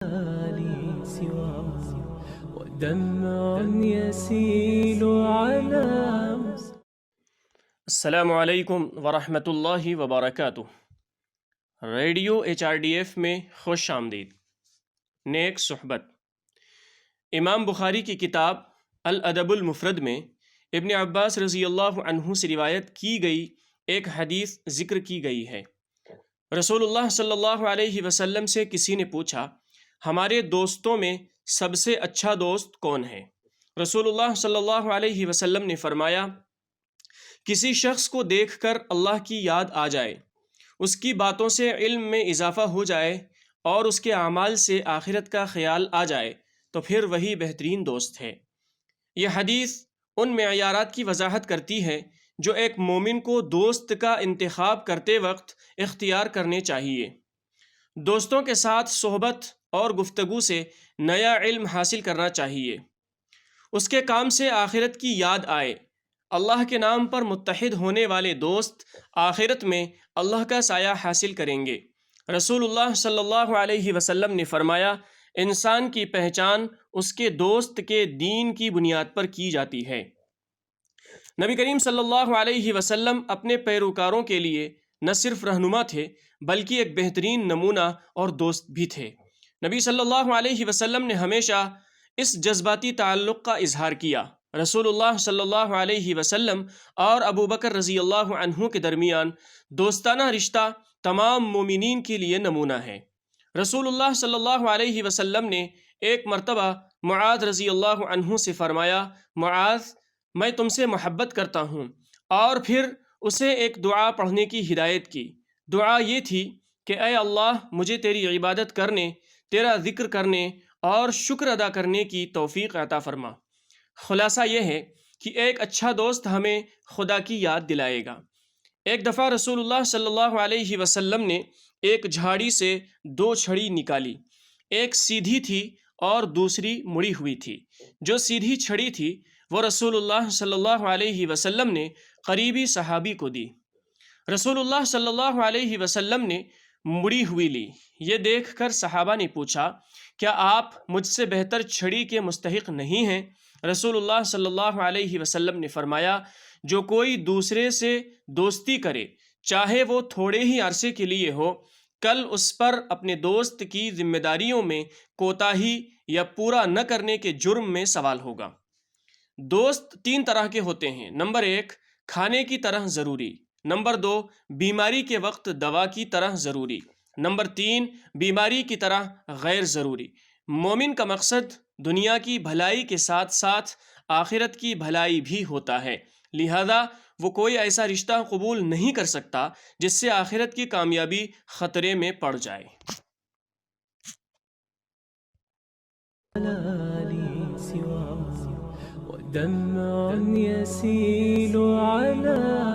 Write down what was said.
لي سوى ودمع يسيل على السلام علیکم ورحمۃ اللہ وبرکاتہ۔ ریڈیو HRDF میں خوش آمدید۔ نیک صحبت۔ امام بخاری کی کتاب الادب المفرد میں ابن عباس رضی اللہ عنہ سے روایت کی گئی ایک حدیث ذکر کی گئی ہے۔ رسول اللہ صلی اللہ علیہ وسلم سے کسی نے پوچھا، ہمارے دوستوں میں سب سے اچھا دوست کون ہے؟ رسول اللہ صلی اللہ علیہ وسلم نے فرمایا، کسی شخص کو دیکھ کر اللہ کی یاد آ جائے، اس کی باتوں سے علم میں اضافہ ہو جائے اور اس کے اعمال سے آخرت کا خیال آ جائے تو پھر وہی بہترین دوست ہے۔ یہ حدیث ان معیارات کی وضاحت کرتی ہے جو ایک مومن کو دوست کا انتخاب کرتے وقت اختیار کرنے چاہیے۔ دوستوں کے ساتھ صحبت اور گفتگو سے نیا علم حاصل کرنا چاہیے، اس کے کام سے آخرت کی یاد آئے۔ اللہ کے نام پر متحد ہونے والے دوست آخرت میں اللہ کا سایہ حاصل کریں گے۔ رسول اللہ صلی اللہ علیہ وسلم نے فرمایا، انسان کی پہچان اس کے دوست کے دین کی بنیاد پر کی جاتی ہے۔ نبی کریم صلی اللہ علیہ وسلم اپنے پیروکاروں کے لیے نہ صرف رہنما تھے بلکہ ایک بہترین نمونہ اور دوست بھی تھے۔ نبی صلی اللہ علیہ وسلم نے ہمیشہ اس جذباتی تعلق کا اظہار کیا۔ رسول اللہ صلی اللہ علیہ وسلم اور ابو بکر رضی اللہ عنہ کے درمیان دوستانہ رشتہ تمام مومنین کے لیے نمونہ ہے۔ رسول اللہ صلی اللہ علیہ وسلم نے ایک مرتبہ معاذ رضی اللہ عنہ سے فرمایا، معاذ، میں تم سے محبت کرتا ہوں، اور پھر اسے ایک دعا پڑھنے کی ہدایت کی۔ دعا یہ تھی کہ اے اللہ، مجھے تیری عبادت کرنے، تیرا ذکر کرنے اور شکر ادا کرنے کی توفیق عطا فرما۔ خلاصہ یہ ہے کہ ایک اچھا دوست ہمیں خدا کی یاد دلائے گا۔ ایک دفعہ رسول اللہ صلی اللہ علیہ وسلم نے ایک جھاڑی سے دو چھڑی نکالی، ایک سیدھی تھی اور دوسری مڑی ہوئی تھی۔ جو سیدھی چھڑی تھی وہ رسول اللہ صلی اللہ علیہ وسلم نے قریبی صحابی کو دی۔ رسول اللہ صلی اللہ علیہ وسلم نے مڑی ہوئی لی۔ یہ دیکھ کر صحابہ نے پوچھا، کیا آپ مجھ سے بہتر چھڑی کے مستحق نہیں ہیں؟ رسول اللہ صلی اللہ علیہ وسلم نے فرمایا، جو کوئی دوسرے سے دوستی کرے، چاہے وہ تھوڑے ہی عرصے کے لیے ہو، کل اس پر اپنے دوست کی ذمہ داریوں میں کوتاہی یا پورا نہ کرنے کے جرم میں سوال ہوگا۔ دوست تین طرح کے ہوتے ہیں۔ نمبر 1، کھانے کی طرح ضروری۔ نمبر 2، بیماری کے وقت دوا کی طرح ضروری۔ نمبر 3، بیماری کی طرح غیر ضروری۔ مومن کا مقصد دنیا کی بھلائی کے ساتھ ساتھ آخرت کی بھلائی بھی ہوتا ہے، لہذا وہ کوئی ایسا رشتہ قبول نہیں کر سکتا جس سے آخرت کی کامیابی خطرے میں پڑ جائے۔ لي سوى ودمع يسيل على